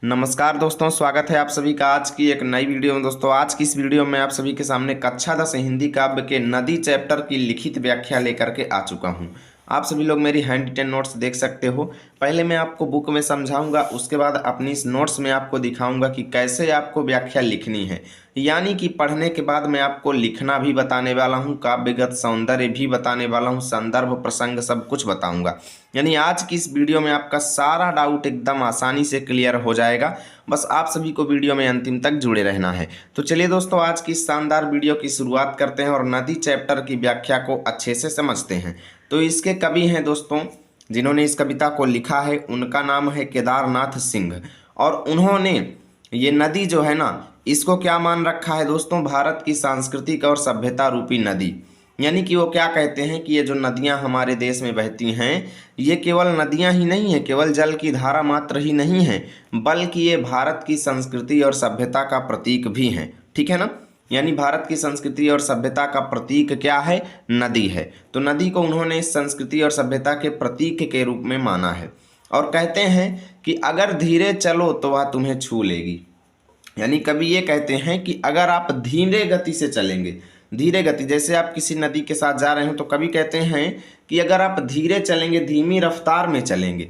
नमस्कार दोस्तों, स्वागत है आप सभी का आज की एक नई वीडियो में। दोस्तों आज की इस वीडियो में आप सभी के सामने कक्षा 10 हिंदी काव्य के नदी चैप्टर की लिखित व्याख्या लेकर के आ चुका हूं। आप सभी लोग मेरी हैंड रिटेन नोट्स देख सकते हो। पहले मैं आपको बुक में समझाऊंगा, उसके बाद अपनी इस नोट्स में आपको दिखाऊंगा कि कैसे आपको व्याख्या लिखनी है। यानी कि पढ़ने के बाद मैं आपको लिखना भी बताने वाला हूँ, काव्यगत सौंदर्य भी बताने वाला हूँ, संदर्भ प्रसंग सब कुछ बताऊंगा। यानी आज की इस वीडियो में आपका सारा डाउट एकदम आसानी से क्लियर हो जाएगा। बस आप सभी को वीडियो में अंतिम तक जुड़े रहना है। तो चलिए दोस्तों, आज की शानदार वीडियो की शुरुआत करते हैं और नदी चैप्टर की व्याख्या को अच्छे से समझते हैं। तो इसके कवि हैं दोस्तों, जिन्होंने इस कविता को लिखा है, उनका नाम है केदारनाथ सिंह। और उन्होंने ये नदी जो है ना, इसको क्या मान रखा है दोस्तों, भारत की सांस्कृतिक और सभ्यता रूपी नदी। यानी कि वो क्या कहते हैं कि ये जो नदियां हमारे देश में बहती हैं, ये केवल नदियां ही नहीं है, केवल जल की धारा मात्र ही नहीं है, बल्कि ये भारत की संस्कृति और सभ्यता का प्रतीक भी हैं। ठीक है ना। यानी भारत की संस्कृति और सभ्यता का प्रतीक क्या है? नदी है। तो नदी को उन्होंने इस संस्कृति और सभ्यता के प्रतीक के रूप में माना है। और कहते हैं कि अगर धीरे चलो तो वह तुम्हें छू लेगी। यानी कवि ये कहते हैं कि अगर आप धीरे गति से चलेंगे, धीरे गति जैसे आप किसी नदी के साथ जा रहे हो, तो कवि कहते हैं कि अगर आप धीरे चलेंगे, धीमी रफ्तार में चलेंगे,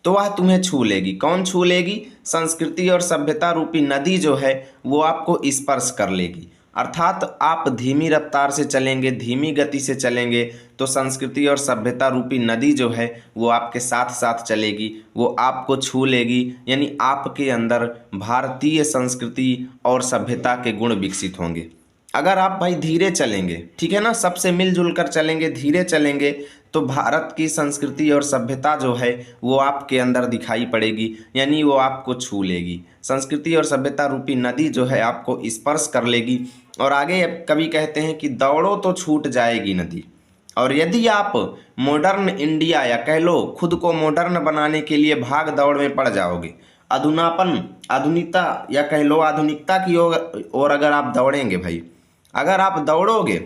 तो वह तुम्हें छू लेगी। कौन छू लेगी? संस्कृति और सभ्यता रूपी नदी जो है वो आपको स्पर्श कर लेगी। अर्थात आप धीमी रफ्तार से चलेंगे, धीमी गति से चलेंगे, तो संस्कृति और सभ्यता रूपी नदी जो है वो आपके साथ साथ चलेगी, वो आपको छू लेगी। यानी आपके अंदर भारतीय संस्कृति और सभ्यता के गुण विकसित होंगे। अगर आप भाई धीरे चलेंगे, ठीक है ना, सबसे मिलजुल कर चलेंगे, धीरे चलेंगे, तो भारत की संस्कृति और सभ्यता जो है वो आपके अंदर दिखाई पड़ेगी। यानी वो आपको छू लेगी। संस्कृति और सभ्यता रूपी नदी जो है आपको स्पर्श कर लेगी। और आगे कवि कहते हैं कि दौड़ो तो छूट जाएगी नदी। और यदि आप मॉडर्न इंडिया या कह लो खुद को मॉडर्न बनाने के लिए भाग दौड़ में पड़ जाओगे, अधुनापन, आधुनिकता या कह लो आधुनिकता की ओर अगर आप दौड़ेंगे भाई, अगर आप दौड़ोगे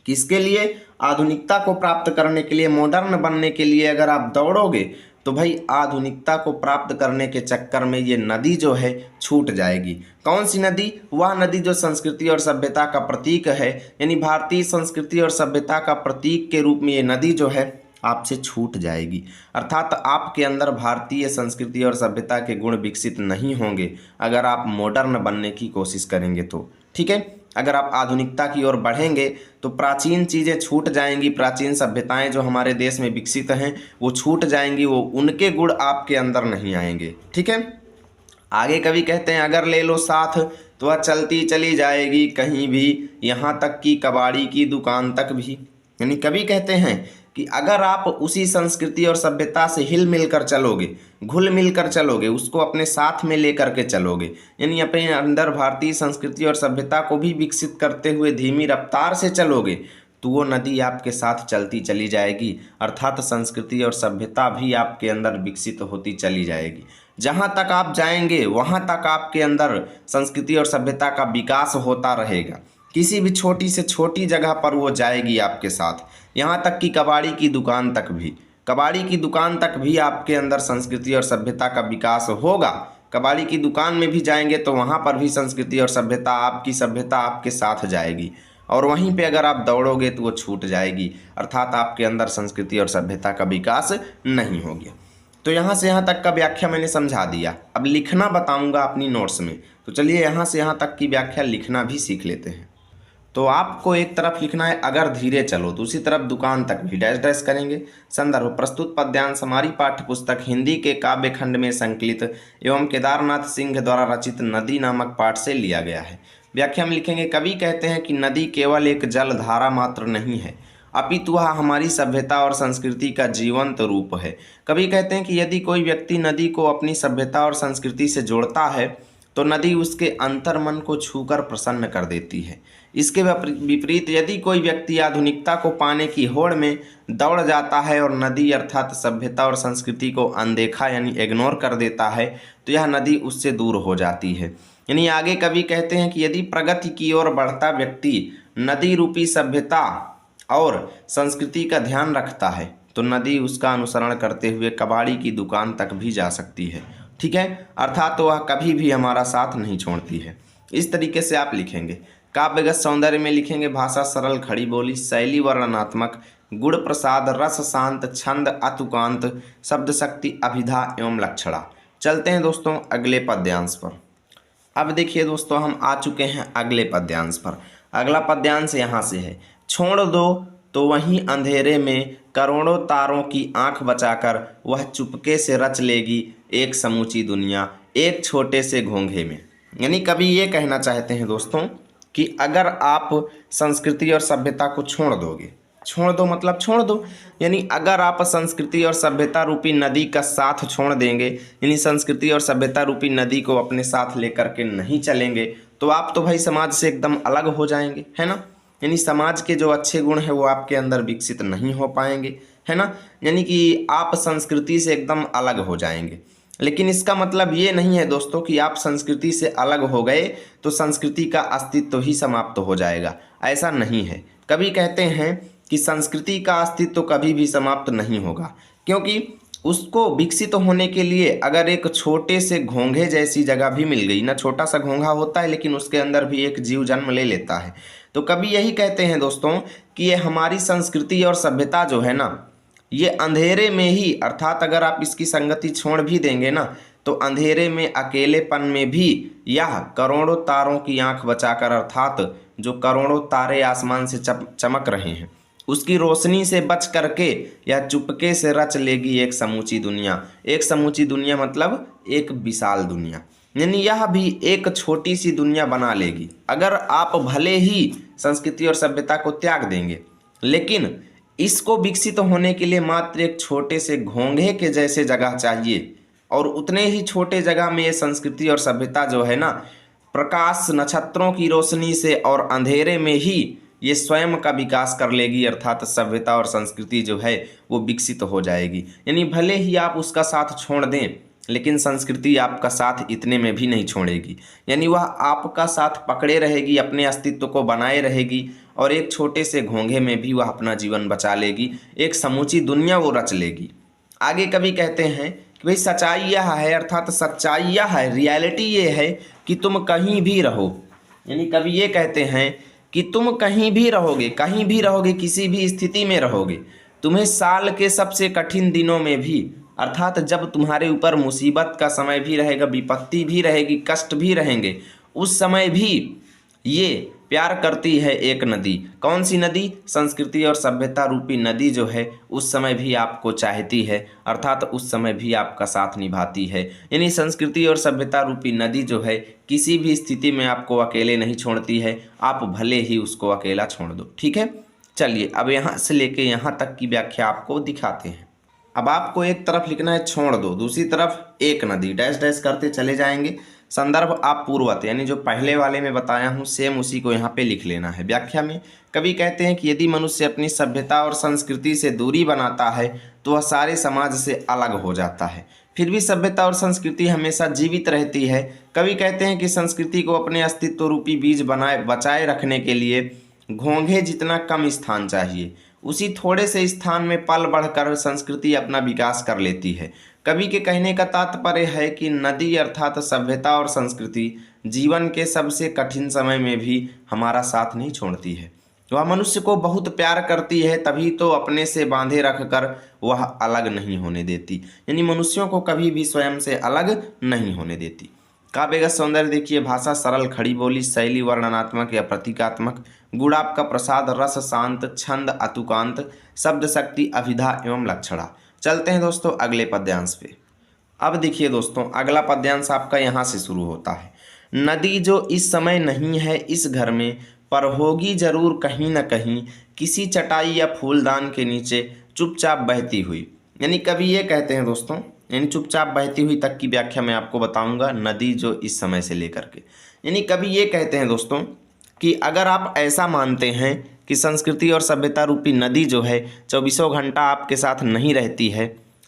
किसके लिए? आधुनिकता को प्राप्त करने के लिए, मॉडर्न बनने के लिए अगर आप दौड़ोगे, तो भाई आधुनिकता को प्राप्त करने के चक्कर में ये नदी जो है छूट जाएगी। कौन सी नदी? वह नदी जो संस्कृति और सभ्यता का प्रतीक है। यानी भारतीय संस्कृति और सभ्यता का प्रतीक के रूप में ये नदी जो है आपसे छूट जाएगी। अर्थात आपके अंदर भारतीय संस्कृति और सभ्यता के गुण विकसित नहीं होंगे अगर आप मॉडर्न बनने की कोशिश करेंगे तो। ठीक है। अगर आप आधुनिकता की ओर बढ़ेंगे तो प्राचीन चीज़ें छूट जाएंगी, प्राचीन सभ्यताएं जो हमारे देश में विकसित हैं वो छूट जाएंगी, वो उनके गुण आपके अंदर नहीं आएंगे। ठीक है। आगे कवि कहते हैं अगर ले लो साथ तो वह चलती चली जाएगी कहीं भी, यहाँ तक कि कबाड़ी की दुकान तक भी। यानी कवि कहते हैं कि अगर आप उसी संस्कृति और सभ्यता से हिल मिलकर चलोगे, घुल मिलकर चलोगे, उसको अपने साथ में लेकर के चलोगे, यानी अपने अंदर भारतीय संस्कृति और सभ्यता को भी विकसित करते हुए धीमी रफ्तार से चलोगे, तो वो नदी आपके साथ चलती चली जाएगी। अर्थात संस्कृति और सभ्यता भी आपके अंदर विकसित होती चली जाएगी। जहाँ तक आप जाएंगे वहाँ तक आपके अंदर संस्कृति और सभ्यता का विकास होता रहेगा। किसी भी छोटी से छोटी जगह पर वो जाएगी आपके साथ, यहाँ तक कि कबाड़ी की दुकान तक भी, कबाड़ी की दुकान तक भी आपके अंदर संस्कृति और सभ्यता का विकास होगा। कबाड़ी की दुकान में भी जाएंगे तो वहाँ पर भी संस्कृति और सभ्यता, आपकी सभ्यता आपके साथ जाएगी। और वहीं पे अगर आप दौड़ोगे तो वो छूट जाएगी। अर्थात आपके अंदर संस्कृति और सभ्यता का विकास नहीं हो गया। तो यहाँ से यहाँ तक का व्याख्या मैंने समझा दिया। अब लिखना बताऊँगा अपनी नोट्स में। तो चलिए यहाँ से यहाँ तक की व्याख्या लिखना भी सीख लेते हैं। तो आपको एक तरफ लिखना है अगर धीरे चलो, दूसरी तरफ दुकान तक भी डैश डैश करेंगे। संदर्भ प्रस्तुत पद्यांश हमारी पाठ्य पुस्तक हिंदी के काव्य खंड में संकलित एवं केदारनाथ सिंह द्वारा रचित नदी नामक पाठ से लिया गया है। व्याख्या में लिखेंगे कवि कहते हैं कि नदी केवल एक जल धारा मात्र नहीं है, अपितु वह हमारी सभ्यता और संस्कृति का जीवंत रूप है। कवि कहते हैं कि यदि कोई व्यक्ति नदी को अपनी सभ्यता और संस्कृति से जोड़ता है तो नदी उसके अंतर्मन को छूकर प्रसन्न कर देती है। इसके विपरीत यदि कोई व्यक्ति आधुनिकता को पाने की होड़ में दौड़ जाता है और नदी अर्थात सभ्यता और संस्कृति को अनदेखा यानी इग्नोर कर देता है, तो यह नदी उससे दूर हो जाती है। यानी आगे कवि कहते हैं कि यदि प्रगति की ओर बढ़ता व्यक्ति नदी रूपी सभ्यता और संस्कृति का ध्यान रखता है तो नदी उसका अनुसरण करते हुए कबाड़ी की दुकान तक भी जा सकती है। ठीक है, अर्थात वह कभी भी हमारा साथ नहीं छोड़ती है। इस तरीके से आप लिखेंगे। काव्यगत सौंदर्य में लिखेंगे भाषा सरल खड़ी बोली, शैली वर्णनात्मक, गुण प्रसाद, रस शांत, छंद अतुकांत, शब्द शक्ति, अभिधा एवं लक्षणा। चलते हैं दोस्तों अगले पद्यांश पर। अब देखिए दोस्तों हम आ चुके हैं अगले पद्यांश पर। अगला पद्यांश यहाँ से है, छोड़ दो तो वहीं अंधेरे में करोड़ों तारों की आंख बचाकर वह चुपके से रच लेगी एक समूची दुनिया एक छोटे से घोंघे में। यानी कवि ये कहना चाहते हैं दोस्तों कि अगर आप संस्कृति और सभ्यता को छोड़ दोगे, छोड़ दो मतलब छोड़ दो, यानी अगर आप संस्कृति और सभ्यता रूपी नदी का साथ छोड़ देंगे, यानी संस्कृति और सभ्यता रूपी नदी को अपने साथ लेकर के नहीं चलेंगे, तो आप तो भाई समाज से एकदम अलग हो जाएंगे, है ना। यानी समाज के जो अच्छे गुण है वो आपके अंदर विकसित नहीं हो पाएंगे, है ना। यानी कि आप संस्कृति से एकदम अलग हो जाएंगे। लेकिन इसका मतलब ये नहीं है दोस्तों कि आप संस्कृति से अलग हो गए तो संस्कृति का अस्तित्व ही समाप्त हो जाएगा, ऐसा नहीं है। कवि कहते हैं कि संस्कृति का अस्तित्व कभी भी समाप्त नहीं होगा, क्योंकि उसको विकसित होने के लिए अगर एक छोटे से घोंघे जैसी जगह भी मिल गई ना, छोटा सा घोंघा होता है लेकिन उसके अंदर भी एक जीव जन्म ले लेता है। तो कवि यही कहते हैं दोस्तों कि ये हमारी संस्कृति और सभ्यता जो है ना, ये अंधेरे में ही, अर्थात अगर आप इसकी संगति छोड़ भी देंगे ना, तो अंधेरे में अकेलेपन में भी यह करोड़ों तारों की आंख बचाकर, अर्थात जो करोड़ों तारे आसमान से चमक रहे हैं उसकी रोशनी से बच करके या चुपके से रच लेगी एक समूची दुनिया। एक समूची दुनिया मतलब एक विशाल दुनिया, यानी यह भी एक छोटी सी दुनिया बना लेगी। अगर आप भले ही संस्कृति और सभ्यता को त्याग देंगे, लेकिन इसको विकसित होने के लिए मात्र एक छोटे से घोंघे के जैसे जगह चाहिए, और उतने ही छोटे जगह में ये संस्कृति और सभ्यता जो है ना, प्रकाश नक्षत्रों की रोशनी से और अंधेरे में ही ये स्वयं का विकास कर लेगी, अर्थात सभ्यता और संस्कृति जो है वो विकसित हो जाएगी। यानी भले ही आप उसका साथ छोड़ दें, लेकिन संस्कृति आपका साथ इतने में भी नहीं छोड़ेगी, यानी वह आपका साथ पकड़े रहेगी, अपने अस्तित्व को बनाए रहेगी, और एक छोटे से घोंघे में भी वह अपना जीवन बचा लेगी, एक समूची दुनिया वो रच लेगी। आगे कवि कहते हैं कि भाई सच्चाई यह है, अर्थात सच्चाई यह है, रियलिटी ये है कि तुम कहीं भी रहो। यानी कवि ये कहते हैं कि तुम कहीं भी रहोगे, किसी भी स्थिति में रहोगे, तुम्हें साल के सबसे कठिन दिनों में भी, अर्थात जब तुम्हारे ऊपर मुसीबत का समय भी रहेगा, विपत्ति भी रहेगी, कष्ट भी रहेंगे, उस समय भी ये प्यार करती है एक नदी। कौन सी नदी? संस्कृति और सभ्यता रूपी नदी जो है उस समय भी आपको चाहती है, अर्थात उस समय भी आपका साथ निभाती है। यानी संस्कृति और सभ्यता रूपी नदी जो है किसी भी स्थिति में आपको अकेले नहीं छोड़ती है, आप भले ही उसको अकेला छोड़ दो। ठीक है, चलिए अब यहाँ से लेके यहाँ तक की व्याख्या आपको दिखाते हैं। अब आपको एक तरफ लिखना है छोड़ दो, दूसरी तरफ एक नदी, डैश डैश करते चले जाएंगे। संदर्भ आप पूर्वत, यानी जो पहले वाले में बताया हूँ सेम उसी को यहाँ पे लिख लेना है। व्याख्या में कवि कहते हैं कि यदि मनुष्य अपनी सभ्यता और संस्कृति से दूरी बनाता है तो वह सारे समाज से अलग हो जाता है, फिर भी सभ्यता और संस्कृति हमेशा जीवित रहती है। कवि कहते हैं कि संस्कृति को अपने अस्तित्व रूपी बीज बचाए रखने के लिए घोंघे जितना कम स्थान चाहिए, उसी थोड़े से स्थान में पल बढ़कर संस्कृति अपना विकास कर लेती है। कवि के कहने का तात्पर्य है कि नदी अर्थात सभ्यता और संस्कृति जीवन के सबसे कठिन समय में भी हमारा साथ नहीं छोड़ती है। वह मनुष्य को बहुत प्यार करती है, तभी तो अपने से बांधे रखकर वह अलग नहीं होने देती, यानी मनुष्यों को कभी भी स्वयं से अलग नहीं होने देती। काव्यगत सौंदर्य देखिए भाषा सरल खड़ी बोली, शैली वर्णनात्मक या प्रतीकात्मक, गुण आपका प्रसाद, रस शांत, छंद अतुकांत, शब्द शक्ति, अभिधा एवं लक्षणा। चलते हैं दोस्तों अगले पद्यांश पे। अब देखिए दोस्तों अगला पद्यांश आपका यहाँ से शुरू होता है। नदी जो इस समय नहीं है इस घर में, पर होगी जरूर कहीं न कहीं, किसी चटाई या फूलदान के नीचे चुपचाप बहती हुई। यानी कवि ये कहते हैं दोस्तों, यानी चुपचाप बहती हुई तक की व्याख्या मैं आपको बताऊंगा, नदी जो इस समय से लेकर के। यानी कवि ये कहते हैं दोस्तों कि अगर आप ऐसा मानते हैं कि संस्कृति और सभ्यता रूपी नदी जो है 24 घंटा आपके साथ नहीं रहती है,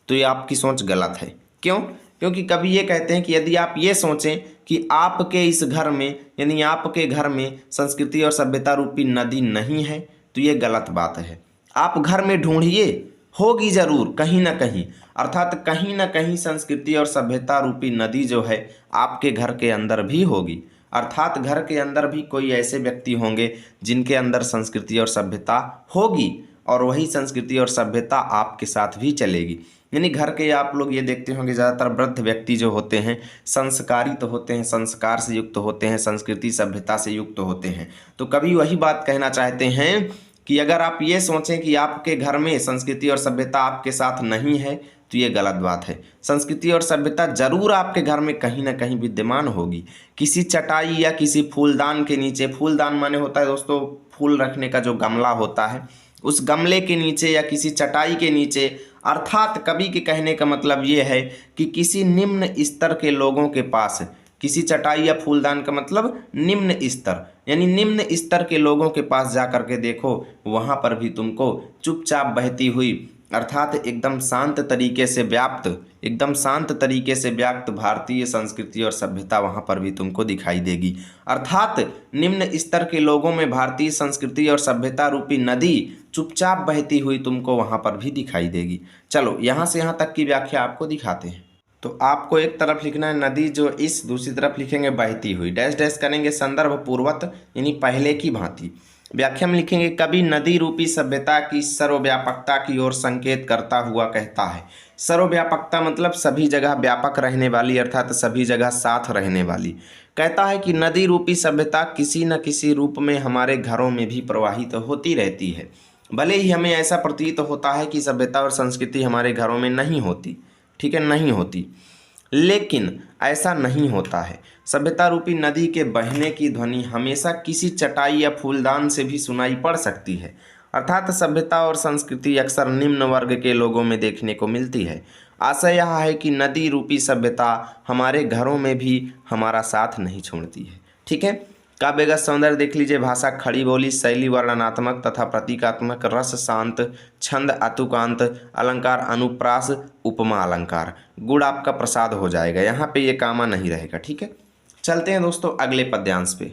तो ये आपकी सोच गलत है। क्यों? क्योंकि कवि ये कहते हैं कि यदि आप ये सोचें कि आपके इस घर में, यानी आपके घर में संस्कृति और सभ्यता रूपी नदी नहीं है, तो ये गलत बात है। आप घर में ढूंढिए, होगी जरूर कहीं ना कहीं, अर्थात कहीं ना कहीं संस्कृति और सभ्यता रूपी नदी जो है आपके घर के अंदर भी होगी। अर्थात घर के अंदर भी कोई ऐसे व्यक्ति होंगे जिनके अंदर संस्कृति और सभ्यता होगी, और वही संस्कृति और सभ्यता आपके साथ भी चलेगी। यानी घर के आप लोग ये देखते होंगे ज़्यादातर वृद्ध व्यक्ति जो होते हैं संस्कारी तो होते हैं, संस्कार से युक्त होते हैं, संस्कृति सभ्यता से युक्त होते हैं। तो कभी वही बात कहना चाहते हैं कि अगर आप ये सोचें कि आपके घर में संस्कृति और सभ्यता आपके साथ नहीं है तो ये गलत बात है। संस्कृति और सभ्यता जरूर आपके घर में कहीं ना कहीं विद्यमान होगी। किसी चटाई या किसी फूलदान के नीचे, फूलदान माने होता है दोस्तों फूल रखने का जो गमला होता है, उस गमले के नीचे या किसी चटाई के नीचे, अर्थात कवि के कहने का मतलब ये है कि किसी निम्न स्तर के लोगों के पास, किसी चटाई या फूलदान का मतलब निम्न स्तर, यानी निम्न स्तर के लोगों के पास जा कर के देखो, वहाँ पर भी तुमको चुपचाप बहती हुई, अर्थात एकदम शांत तरीके से व्याप्त, एकदम शांत तरीके से व्याप्त भारतीय संस्कृति और सभ्यता वहाँ पर भी तुमको दिखाई देगी। अर्थात निम्न स्तर के लोगों में भारतीय संस्कृति और सभ्यता रूपी नदी चुपचाप बहती हुई तुमको वहाँ पर भी दिखाई देगी। चलो यहाँ से यहाँ तक की व्याख्या आपको दिखाते हैं। तो आपको एक तरफ लिखना है नदी जो इस, दूसरी तरफ लिखेंगे बहती हुई, डैश डैश करेंगे संदर्भ पूर्वत यानी पहले की भांति। व्याख्या में लिखेंगे कवि नदी रूपी सभ्यता की सर्वव्यापकता की ओर संकेत करता हुआ कहता है। सर्वव्यापकता मतलब सभी जगह व्यापक रहने वाली, अर्थात सभी जगह साथ रहने वाली। कहता है कि नदी रूपी सभ्यता किसी न किसी रूप में हमारे घरों में भी प्रवाहित होती रहती है। भले ही हमें ऐसा प्रतीत होता है कि सभ्यता और संस्कृति हमारे घरों में नहीं होती, ठीक है, नहीं होती, लेकिन ऐसा नहीं होता है। सभ्यता रूपी नदी के बहने की ध्वनि हमेशा किसी चटाई या फूलदान से भी सुनाई पड़ सकती है। अर्थात सभ्यता और संस्कृति अक्सर निम्न वर्ग के लोगों में देखने को मिलती है। आशय यह है कि नदी रूपी सभ्यता हमारे घरों में भी हमारा साथ नहीं छोड़ती है। ठीक है, काव्यगत सौंदर्य देख लीजिए, भाषा खड़ी बोली, शैली वर्णनात्मक तथा प्रतीकात्मक, रस शांत, छंद अतुकांत, अलंकार अनुप्रास, उपमा अलंकार। गुण आपका प्रसाद हो जाएगा, यहाँ पे ये कामा नहीं रहेगा। ठीक है, चलते हैं दोस्तों अगले पद्यांश पे।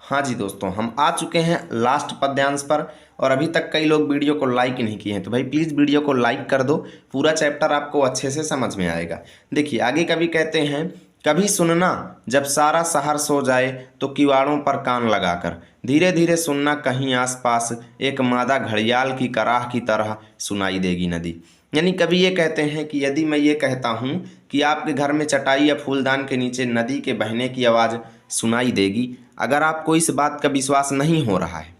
हाँ जी दोस्तों, हम आ चुके हैं लास्ट पद्यांश पर, और अभी तक कई लोग वीडियो को लाइक नहीं किए हैं, तो भाई प्लीज़ वीडियो को लाइक कर दो, पूरा चैप्टर आपको अच्छे से समझ में आएगा। देखिए आगे कवि कहते हैं, कभी सुनना जब सारा शहर सो जाए तो किवाड़ों पर कान लगाकर, धीरे धीरे सुनना कहीं आसपास, एक मादा घड़ियाल की कराह की तरह सुनाई देगी नदी। यानी कवि ये कहते हैं कि यदि मैं ये कहता हूँ कि आपके घर में चटाई या फूलदान के नीचे नदी के बहने की आवाज़ सुनाई देगी, अगर आपको इस बात का विश्वास नहीं हो रहा है,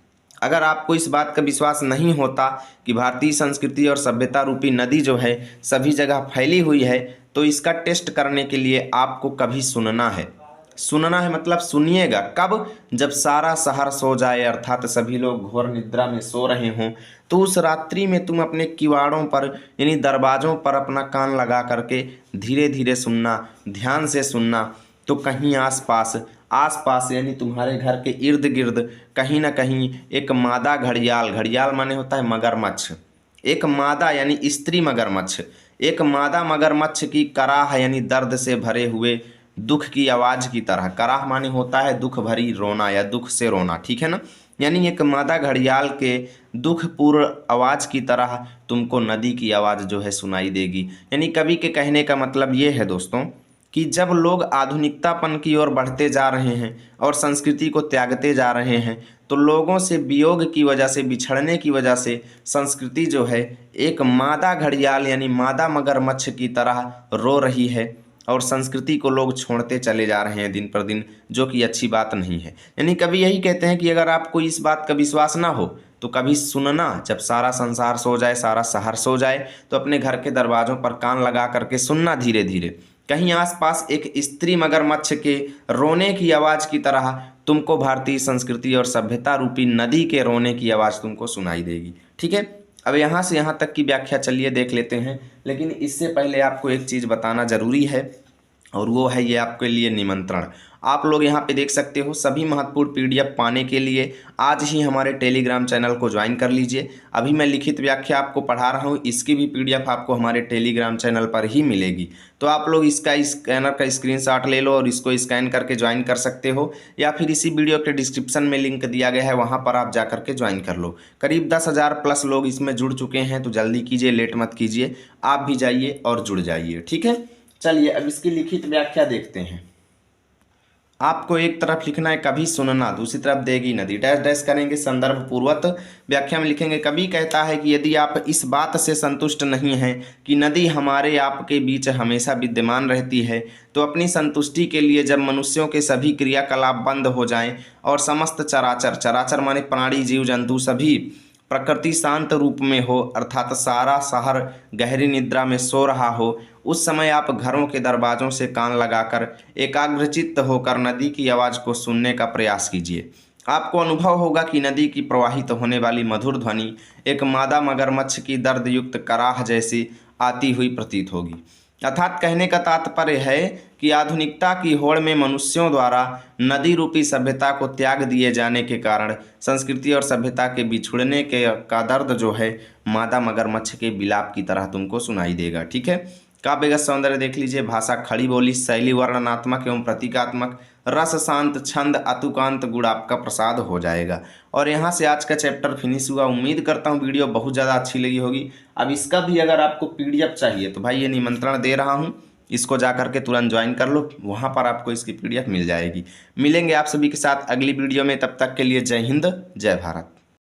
अगर आपको इस बात का विश्वास नहीं होता कि भारतीय संस्कृति और सभ्यता रूपी नदी जो है सभी जगह फैली हुई है, तो इसका टेस्ट करने के लिए आपको कभी सुनना है। सुनना है मतलब सुनिएगा कब, जब सारा शहर सो जाए, अर्थात सभी लोग घोर निद्रा में सो रहे हों, तो उस रात्रि में तुम अपने किवाड़ों पर यानी दरवाज़ों पर अपना कान लगा करके धीरे धीरे सुनना, ध्यान से सुनना, तो कहीं आसपास, आसपास यानी तुम्हारे घर के इर्द गिर्द कहीं ना कहीं एक मादा घड़ियाल, घड़ियाल माने होता है मगरमच्छ, एक मादा यानी स्त्री मगरमच्छ, एक मादा मगरमच्छ की कराह यानी दर्द से भरे हुए दुख की आवाज़ की तरह, कराह माने होता है दुख भरी रोना या दुख से रोना, ठीक है ना, यानी एक मादा घड़ियाल के दुखपूर्ण आवाज़ की तरह तुमको नदी की आवाज़ जो है सुनाई देगी। यानी कवि के कहने का मतलब ये है दोस्तों कि जब लोग आधुनिकतापन की ओर बढ़ते जा रहे हैं और संस्कृति को त्यागते जा रहे हैं, तो लोगों से वियोग की वजह से, बिछड़ने की वजह से संस्कृति जो है एक मादा घड़ियाल यानी मादा मगरमच्छ की तरह रो रही है, और संस्कृति को लोग छोड़ते चले जा रहे हैं दिन पर दिन, जो कि अच्छी बात नहीं है। यानी कभी यही कहते हैं कि अगर आपको इस बात का विश्वास ना हो तो कभी सुनना, जब सारा संसार सो जाए, सारा शहर सो जाए, तो अपने घर के दरवाज़ों पर कान लगा करके सुनना धीरे धीरे, कहीं आसपास एक स्त्री मगरमच्छ के रोने की आवाज़ की तरह तुमको भारतीय संस्कृति और सभ्यता रूपी नदी के रोने की आवाज़ तुमको सुनाई देगी। ठीक है, अब यहाँ से यहाँ तक की व्याख्या चलिए देख लेते हैं, लेकिन इससे पहले आपको एक चीज़ बताना ज़रूरी है, और वो है ये आपके लिए निमंत्रण। आप लोग यहाँ पे देख सकते हो, सभी महत्वपूर्ण पीडीएफ पाने के लिए आज ही हमारे टेलीग्राम चैनल को ज्वाइन कर लीजिए। अभी मैं लिखित व्याख्या आपको पढ़ा रहा हूँ, इसकी भी पीडीएफ आपको हमारे टेलीग्राम चैनल पर ही मिलेगी। तो आप लोग इसका स्कैनर का स्क्रीनशॉट ले लो और इसको स्कैन करके ज्वाइन कर सकते हो, या फिर इसी वीडियो के डिस्क्रिप्शन में लिंक दिया गया है, वहाँ पर आप जा करके ज्वाइन कर लो। करीब 10,000 प्लस लोग इसमें जुड़ चुके हैं, तो जल्दी कीजिए, लेट मत कीजिए, आप भी जाइए और जुड़ जाइए। ठीक है, चलिए अब इसकी लिखित व्याख्या देखते हैं। आपको एक तरफ लिखना है कभी सुनना, दूसरी तरफ देगी नदी, डैश डैश करेंगे, संदर्भ पूर्वक व्याख्या में लिखेंगे। कवि कहता है कि यदि आप इस बात से संतुष्ट नहीं हैं कि नदी हमारे आपके बीच हमेशा विद्यमान रहती है, तो अपनी संतुष्टि के लिए जब मनुष्यों के सभी क्रियाकलाप बंद हो जाएं और समस्त चराचर, चराचर माने प्राणी जीव जंतु सभी, प्रकृति शांत रूप में हो, अर्थात सारा शहर गहरी निद्रा में सो रहा हो, उस समय आप घरों के दरवाजों से कान लगाकर एकाग्रचित्त होकर नदी की आवाज़ को सुनने का प्रयास कीजिए। आपको अनुभव होगा कि नदी की प्रवाहित होने वाली मधुर ध्वनि एक मादा मगरमच्छ की दर्दयुक्त कराह जैसी आती हुई प्रतीत होगी। अर्थात कहने का तात्पर्य है कि आधुनिकता की होड़ में मनुष्यों द्वारा नदी रूपी सभ्यता को त्याग दिए जाने के कारण संस्कृति और सभ्यता के बिछुड़ने के का दर्द जो है मादा मगरमच्छ के विलाप की तरह तुमको सुनाई देगा। ठीक है, काव्यगत सौंदर्य देख लीजिए, भाषा खड़ी बोली, शैली वर्णनात्मक एवं प्रतीकात्मक, रस शांत, छंद अतुकांत गुण आपका प्रसाद हो जाएगा। और यहाँ से आज का चैप्टर फिनिश हुआ। उम्मीद करता हूँ वीडियो बहुत ज़्यादा अच्छी लगी होगी। अब इसका भी अगर आपको पीडीएफ चाहिए तो भाई ये निमंत्रण दे रहा हूँ, इसको जा करके तुरंत ज्वाइन कर लो, वहाँ पर आपको इसकी पीडीएफ मिल जाएगी। मिलेंगे आप सभी के साथ अगली वीडियो में, तब तक के लिए जय हिंद, जय भारत।